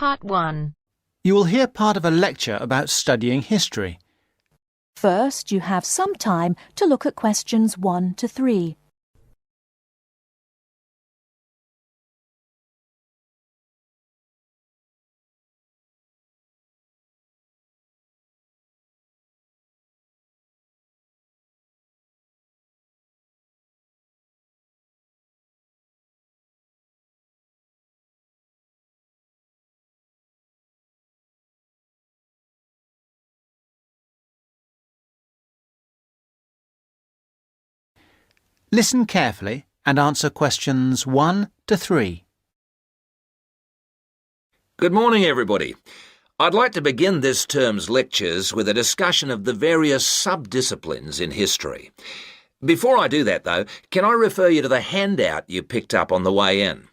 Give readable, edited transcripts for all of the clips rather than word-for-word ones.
Part 1. You will hear part of a lecture about studying history. First, you have some time to look at questions 1 to 3. Listen carefully and answer questions 1 to 3. Good morning, everybody. I'd like to begin this term's lectures with a discussion of the various sub-disciplines in history. Before I do that, though, can I refer you to the handout you picked up on the way in?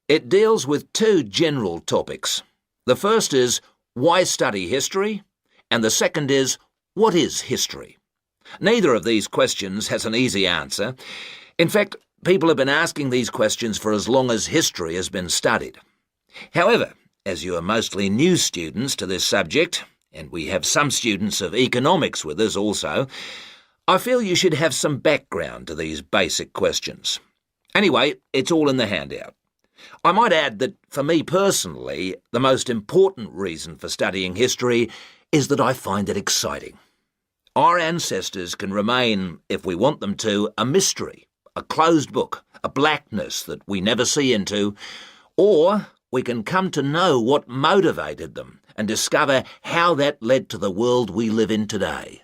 It deals with two general topics. The first is, why study history? And the second is, what is history? Neither of these questions has an easy answer. In fact, people have been asking these questions for as long as history has been studied. However, as you are mostly new students to this subject, and we have some students of economics with us also, I feel you should have some background to these basic questions. Anyway, it's all in the handout. I might add that, for me personally, the most important reason for studying history is that I find it exciting. Our ancestors can remain, if we want them to, a mystery, a closed book, a blackness that we never see into, or we can come to know what motivated them and discover how that led to the world we live in today.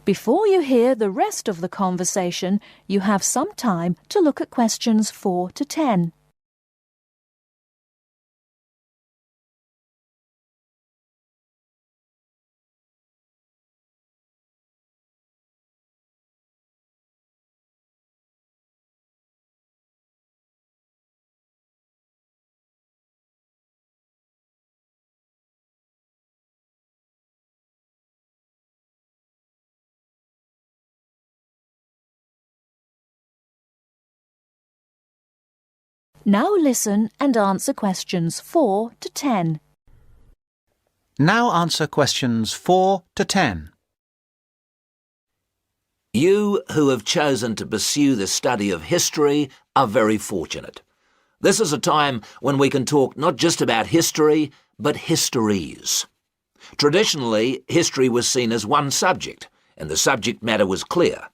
Before you hear the rest of the conversation, you have some time to look at questions 4 to 10. Now listen and answer questions 4 to 10. Now answer questions 4 to 10. You who have chosen to pursue the study of history are very fortunate. This is a time when we can talk not just about history, but histories. Traditionally, history was seen as one subject, and the subject matter was clear.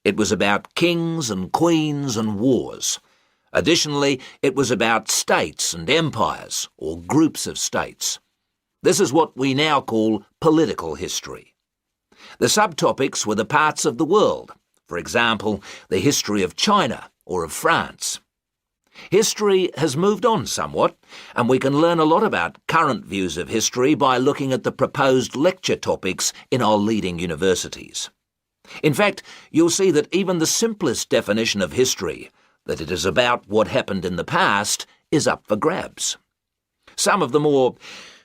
It was about kings and queens and wars. Additionally, it was about states and empires, or groups of states. This is what we now call political history. The subtopics were the parts of the world, for example, the history of China or of France. History has moved on somewhat, and we can learn a lot about current views of history by looking at the proposed lecture topics in our leading universities. In fact, you'll see that even the simplest definition of history, that it is about what happened in the past, is up for grabs. Some of the more,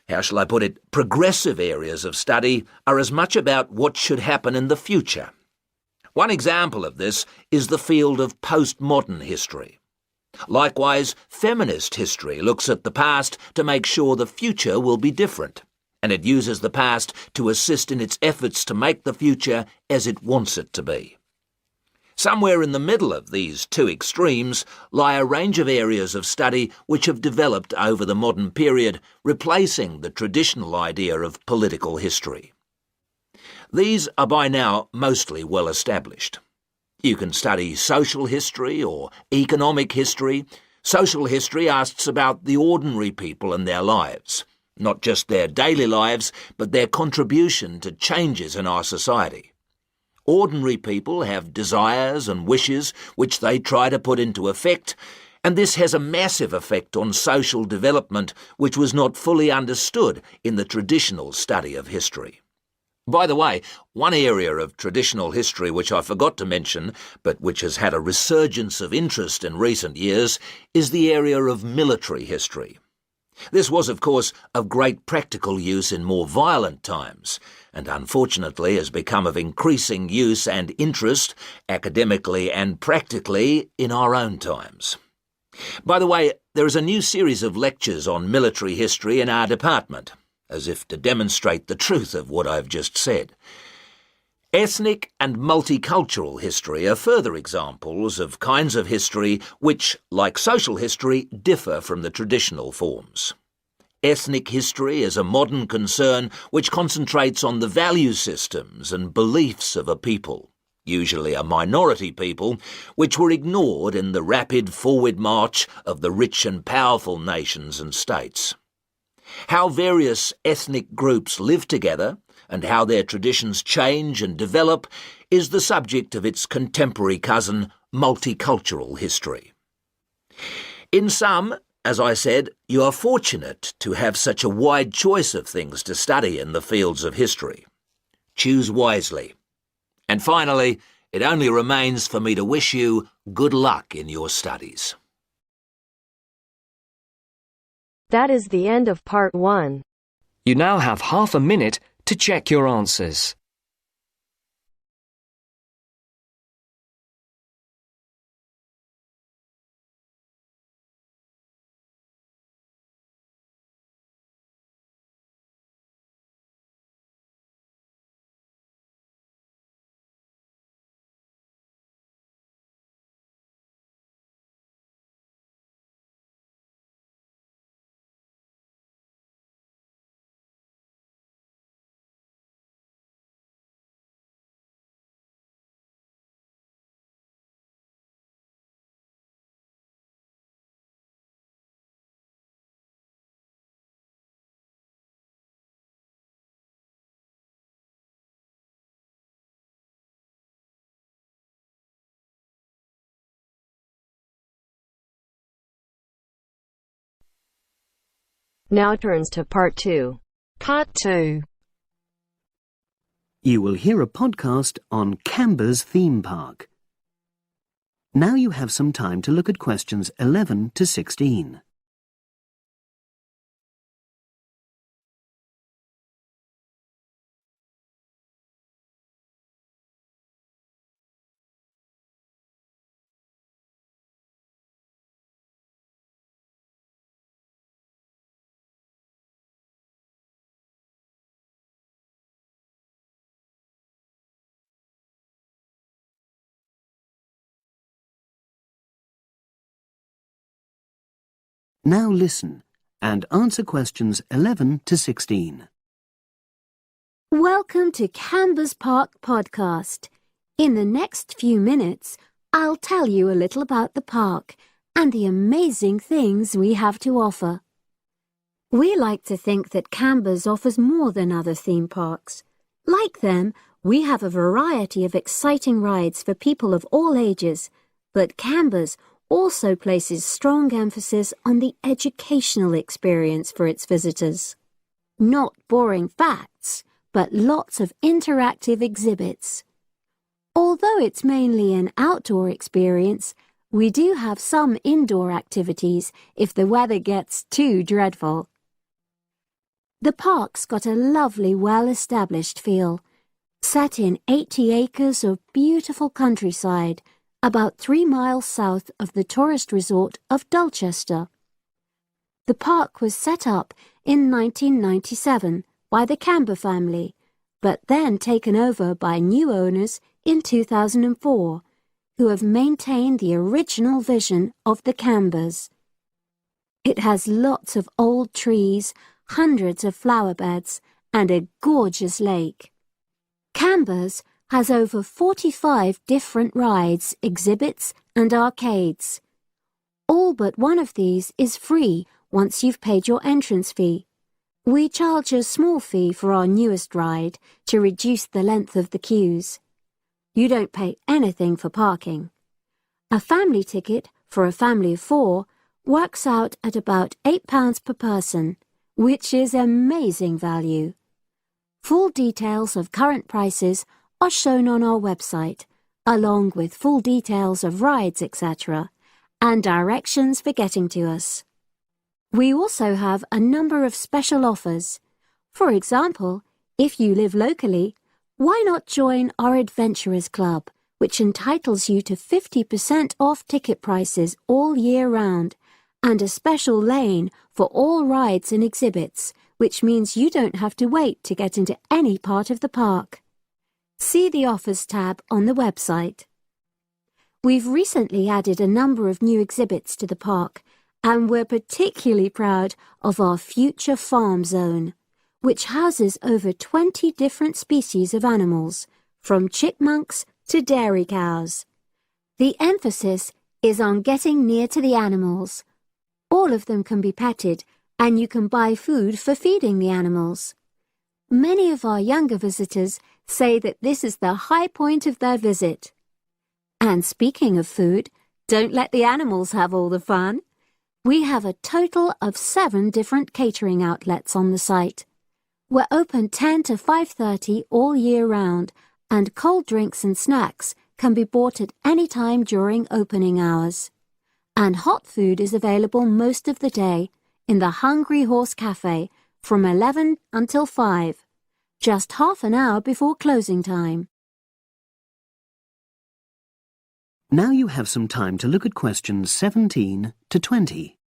how shall I put it, progressive areas of study are as much about what should happen in the future. One example of this is the field of postmodern history. Likewise, feminist history looks at the past to make sure the future will be different, and it uses the past to assist in its efforts to make the future as it wants it to be. Somewhere in the middle of these two extremes lie a range of areas of study which have developed over the modern period, replacing the traditional idea of political history. These are by now mostly well established. You can study social history or economic history. Social history asks about the ordinary people and their lives, not just their daily lives, but their contribution to changes in our society. Ordinary people have desires and wishes which they try to put into effect, and this has a massive effect on social development which was not fully understood in the traditional study of history. By the way, one area of traditional history which I forgot to mention, but which has had a resurgence of interest in recent years, is the area of military history. This was, of course, of great practical use in more violent times, and unfortunately has become of increasing use and interest, academically and practically, in our own times. By the way, there is a new series of lectures on military history in our department, as if to demonstrate the truth of what I've just said. Ethnic and multicultural history are further examples of kinds of history which, like social history, differ from the traditional forms. Ethnic history is a modern concern which concentrates on the value systems and beliefs of a people, usually a minority people, which were ignored in the rapid forward march of the rich and powerful nations and states. How various ethnic groups live together and how their traditions change and develop is the subject of its contemporary cousin, multicultural history. In sum, as I said, you are fortunate to have such a wide choice of things to study in the fields of history. Choose wisely. And finally, it only remains for me to wish you good luck in your studies. That is the end of part 1. You now have half a minute to check your answers. Now turns to part 2. Part 2. You will hear a podcast on Canberra's theme park. Now you have some time to look at questions 11 to 16. Now listen and answer questions 11 to 16. Welcome to Canberra's Park podcast. In the next few minutes, I'll tell you a little about the park and the amazing things we have to offer. We like to think that Canberra's offers more than other theme parks. Like them, we have a variety of exciting rides for people of all ages, but Canberra's also places strong emphasis on the educational experience for its visitors. Not boring facts, but lots of interactive exhibits. Although it's mainly an outdoor experience, we do have some indoor activities if the weather gets too dreadful. The park's got a lovely, well-established feel, set in 80 acres of beautiful countryside, about 3 miles south of the tourist resort of Dulchester. The park was set up in 1997 by the Canberra family, but then taken over by new owners in 2004, who have maintained the original vision of the Canberras. It has lots of old trees, hundreds of flower beds, and a gorgeous lake. Canberra's has over 45 different rides, exhibits and arcades. All but one of these is free once you've paid your entrance fee. We charge a small fee for our newest ride to reduce the length of the queues. You don't pay anything for parking. A family ticket for a family of 4 works out at about £8 per person, which is amazing value. Full details of current prices are shown on our website, along with full details of rides, etc., and directions for getting to us. We also have a number of special offers. For example, if you live locally, why not join our Adventurers Club, which entitles you to 50% off ticket prices all year round, and a special lane for all rides and exhibits, which means you don't have to wait to get into any part of the park. See the Offers tab on the website. We've recently added a number of new exhibits to the park, and we're particularly proud of our Future Farm Zone, which houses over 20 different species of animals, from chipmunks to dairy cows. The emphasis is on getting near to the animals. All of them can be petted, and you can buy food for feeding the animals. Many of our younger visitors say that this is the high point of their visit. And speaking of food, don't let the animals have all the fun. We have a total of 7 different catering outlets on the site. We're open 10 to 5:30 all year round, and cold drinks and snacks can be bought at any time during opening hours. And hot food is available most of the day in the Hungry Horse Cafe from 11 until 5, just half an hour before closing time. Now you have some time to look at questions 17 to 20.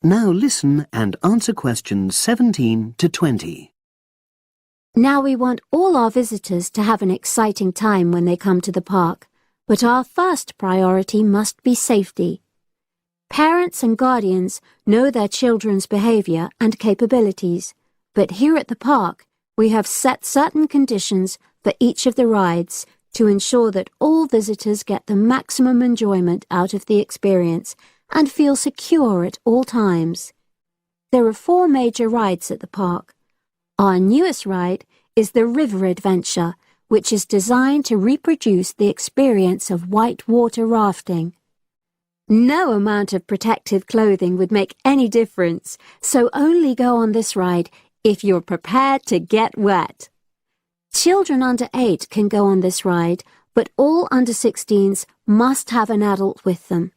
Now listen and answer questions 17 to 20. Now we want all our visitors to have an exciting time when they come to the park, but our first priority must be safety. Parents and guardians know their children's behavior and capabilities, but here at the park we have set certain conditions for each of the rides to ensure that all visitors get the maximum enjoyment out of the experience and feel secure at all times. There are 4 major rides at the park. Our newest ride is the River Adventure, which is designed to reproduce the experience of whitewater rafting. No amount of protective clothing would make any difference, so only go on this ride if you're prepared to get wet. Children under 8 can go on this ride, but all under 16s must have an adult with them.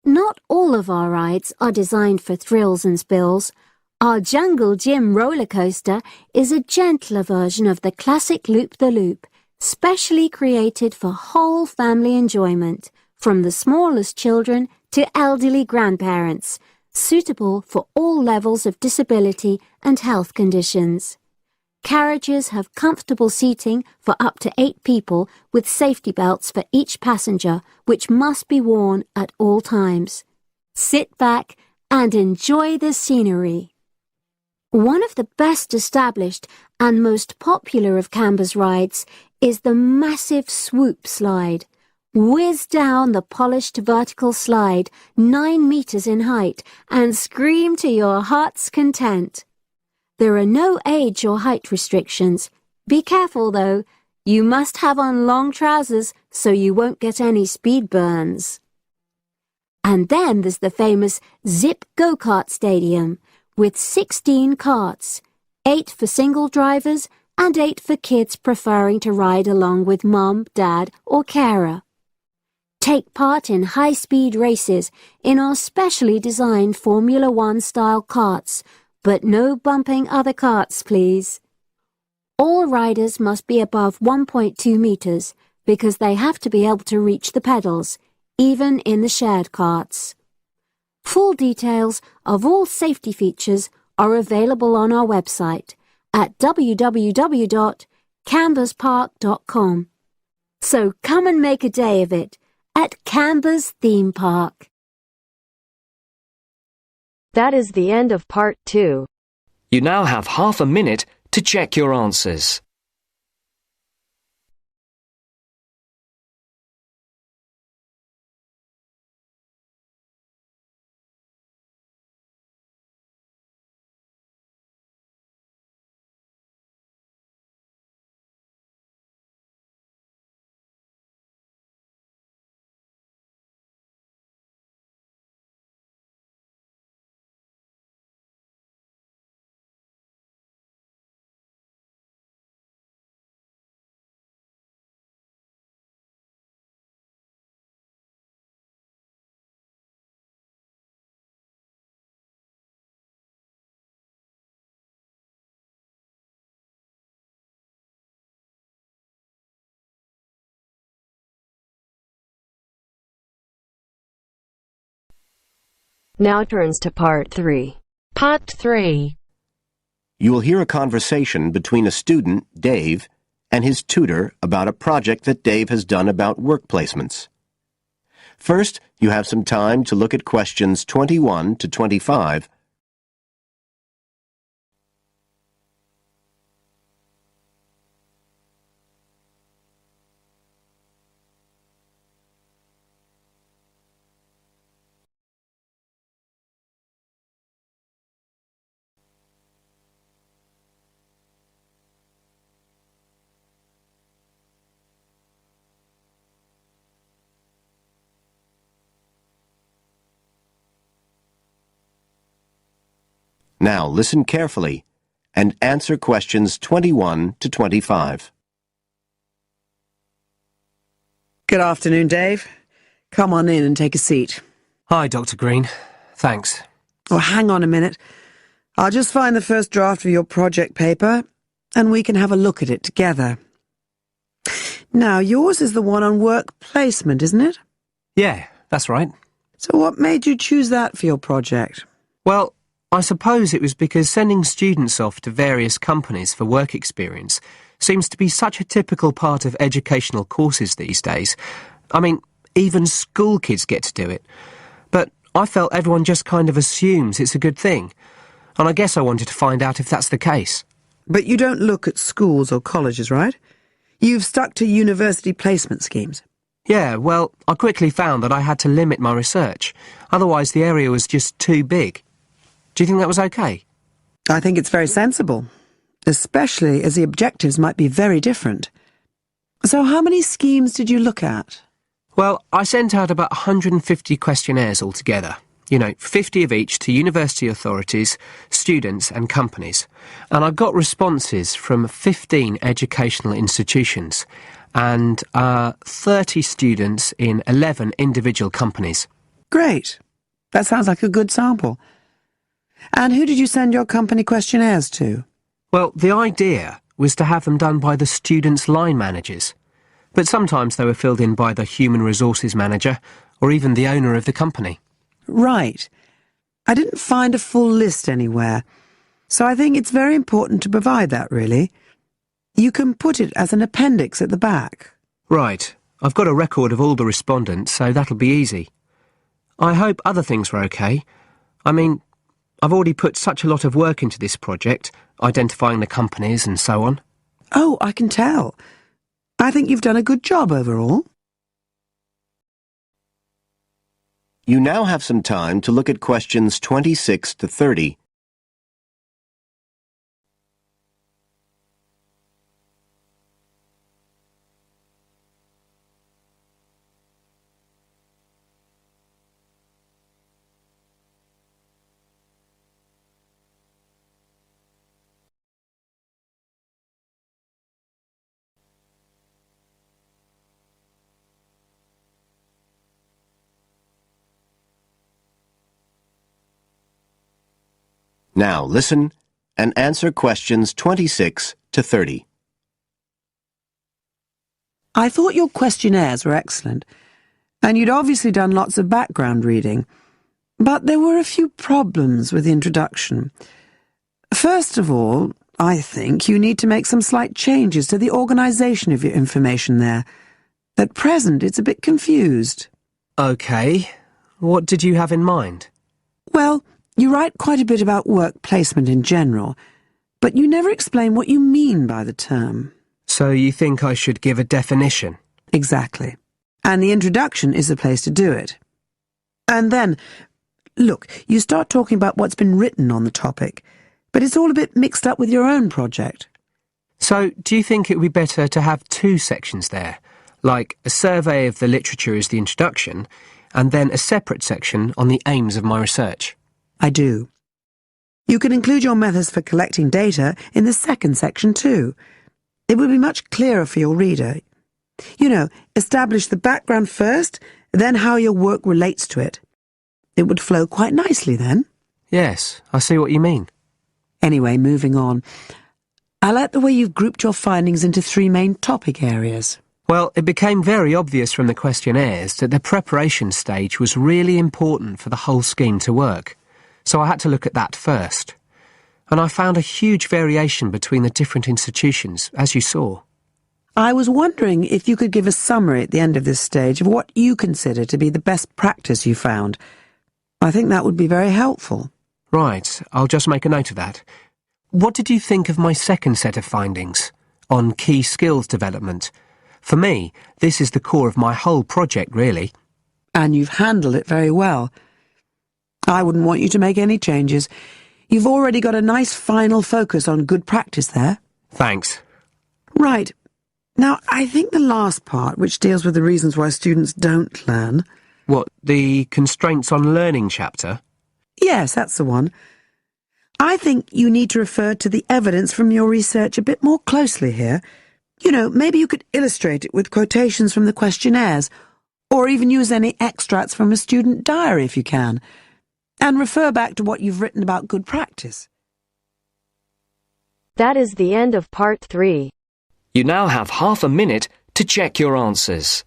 Not all of our rides are designed for thrills and spills. Our Jungle Gym roller coaster is a gentler version of the classic Loop-the-Loop, specially created for whole family enjoyment, from the smallest children to elderly grandparents, suitable for all levels of disability and health conditions. Carriages have comfortable seating for up to 8 people with safety belts for each passenger, which must be worn at all times. Sit back and enjoy the scenery. One of the best established and most popular of Canberra's rides is the massive swoop slide. Whiz down the polished vertical slide 9 meters in height and scream to your heart's content. There are no age or height restrictions. Be careful though, you must have on long trousers so you won't get any speed burns. And then there's the famous Zip Go-Kart Stadium with 16 karts, 8 for single drivers and 8 for kids preferring to ride along with mum, dad or carer. Take part in high-speed races in our specially designed Formula 1 style karts, but no bumping other karts, please. All riders must be above 1.2 meters because they have to be able to reach the pedals, even in the shared karts. Full details of all safety features are available on our website at www.camberspark.com. So come and make a day of it at Canberra's theme park. That is the end of part 2. You now have half a minute to check your answers. Now turns to Part 3. Part 3. You will hear a conversation between a student, Dave, and his tutor about a project that Dave has done about work placements. First, you have some time to look at questions 21 to 25. Now listen carefully and answer questions 21 to 25. Good afternoon, Dave. Come on in and take a seat. Hi, Dr. Green. Thanks. Oh, hang on a minute. I'll just find the first draft of your project paper and we can have a look at it together. Now, yours is the one on work placement, isn't it? Yeah, that's right. So what made you choose that for your project? Well, I suppose it was because sending students off to various companies for work experience seems to be such a typical part of educational courses these days. I mean, even school kids get to do it. But I felt everyone just kind of assumes it's a good thing. And I guess I wanted to find out if that's the case. But you don't look at schools or colleges, right? You've stuck to university placement schemes. Yeah, well, I quickly found that I had to limit my research. Otherwise, the area was just too big. Do you think that was okay? I think it's very sensible, especially as the objectives might be very different. So how many schemes did you look at? Well, I sent out about 150 questionnaires altogether. 50 of each to university authorities, students and companies. And I got responses from 15 educational institutions and 30 students in 11 individual companies. Great. That sounds like a good sample. And who did you send your company questionnaires to? Well, the idea was to have them done by the students' line managers. But sometimes they were filled in by the human resources manager or even the owner of the company. Right. I didn't find a full list anywhere, so I think it's very important to provide that, really. You can put it as an appendix at the back. Right. I've got a record of all the respondents, so that'll be easy. I hope other things were okay. I mean, I've already put such a lot of work into this project, identifying the companies and so on. Oh, I can tell. I think you've done a good job overall. You now have some time to look at questions 26 to 30. Now listen and answer questions 26 to 30. I thought your questionnaires were excellent, and you'd obviously done lots of background reading, but there were a few problems with the introduction. First of all, I think you need to make some slight changes to the organisation of your information there. At present, it's a bit confused. OK. What did you have in mind? Well, you write quite a bit about work placement in general, but you never explain what you mean by the term. So you think I should give a definition? Exactly. And the introduction is the place to do it. And then, look, you start talking about what's been written on the topic, but it's all a bit mixed up with your own project. So do you think it would be better to have two sections there, like a survey of the literature as the introduction, and then a separate section on the aims of my research? I do. You can include your methods for collecting data in the second section too. It would be much clearer for your reader. Establish the background first, then how your work relates to it. It would flow quite nicely then. Yes, I see what you mean. Anyway, moving on. I like the way you've grouped your findings into three main topic areas. Well, it became very obvious from the questionnaires that the preparation stage was really important for the whole scheme to work, so I had to look at that first. And I found a huge variation between the different institutions, as you saw. I was wondering if you could give a summary at the end of this stage of what you consider to be the best practice you found. I think that would be very helpful. Right, I'll just make a note of that. What did you think of my second set of findings on key skills development? For me, this is the core of my whole project, really. And you've handled it very well. I wouldn't want you to make any changes. You've already got a nice final focus on good practice there. Thanks. Right. Now, I think the last part, which deals with the reasons why students don't learn... What, the constraints on learning chapter? Yes, that's the one. I think you need to refer to the evidence from your research a bit more closely here. You know, maybe you could illustrate it with quotations from the questionnaires, or even use any extracts from a student diary if you can, and refer back to what you've written about good practice. That is the end of part 3. You now have half a minute to check your answers.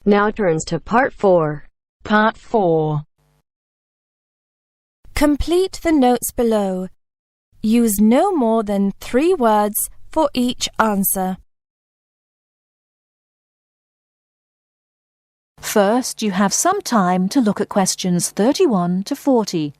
Now turns to part 4. Part 4. Complete the notes below. Use no more than 3 words for each answer. First, you have some time to look at questions 31 to 40.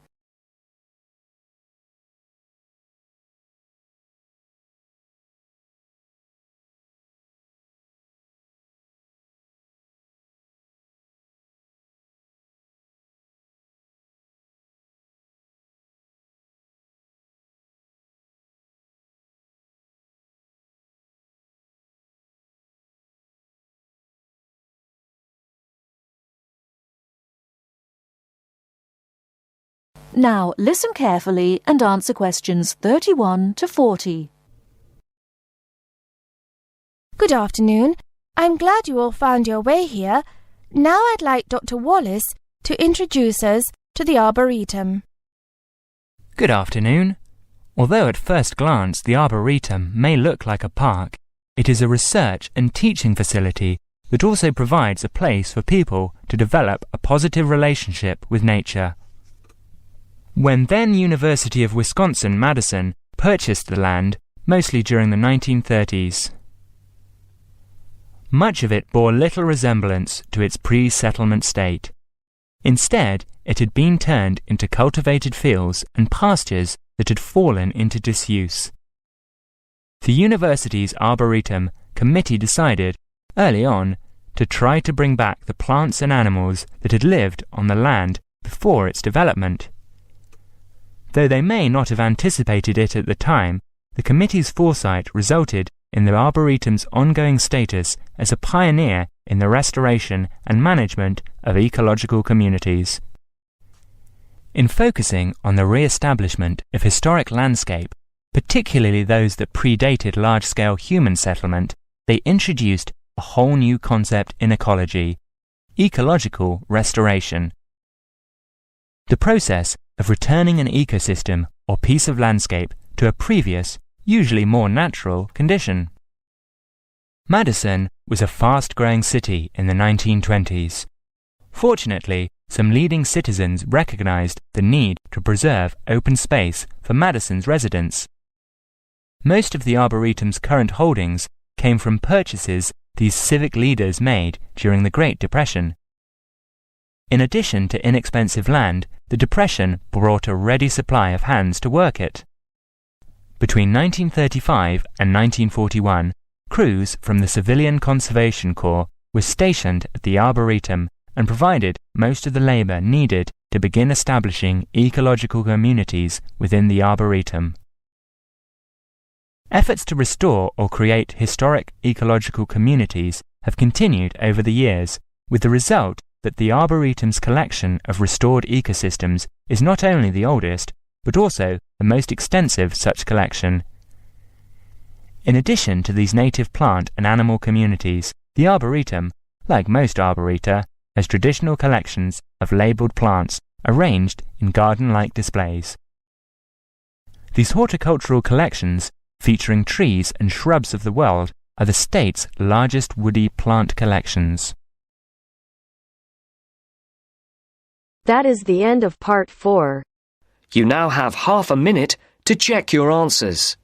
Now, listen carefully and answer questions 31 to 40. Good afternoon. I'm glad you all found your way here. Now I'd like Dr. Wallace to introduce us to the Arboretum. Good afternoon. Although at first glance the Arboretum may look like a park, it is a research and teaching facility that also provides a place for people to develop a positive relationship with nature. When then University of Wisconsin-Madison purchased the land, mostly during the 1930s, much of it bore little resemblance to its pre-settlement state. Instead, it had been turned into cultivated fields and pastures that had fallen into disuse. The university's Arboretum committee decided, early on, to try to bring back the plants and animals that had lived on the land before its development. Though they may not have anticipated it at the time, the committee's foresight resulted in the Arboretum's ongoing status as a pioneer in the restoration and management of ecological communities. In focusing on the re-establishment of historic landscape, particularly those that predated large-scale human settlement, they introduced a whole new concept in ecology: ecological restoration. The process of returning an ecosystem or piece of landscape to a previous, usually more natural, condition. Madison was a fast-growing city in the 1920s. Fortunately, some leading citizens recognized the need to preserve open space for Madison's residents. Most of the Arboretum's current holdings came from purchases these civic leaders made during the Great Depression. In addition to inexpensive land, the Depression brought a ready supply of hands to work it. Between 1935 and 1941, crews from the Civilian Conservation Corps were stationed at the Arboretum and provided most of the labor needed to begin establishing ecological communities within the Arboretum. Efforts to restore or create historic ecological communities have continued over the years, with the result that the Arboretum's collection of restored ecosystems is not only the oldest, but also the most extensive such collection. In addition to these native plant and animal communities, the Arboretum, like most arboreta, has traditional collections of labelled plants arranged in garden-like displays. These horticultural collections, featuring trees and shrubs of the world, are the state's largest woody plant collections. That is the end of part 4. You now have half a minute to check your answers.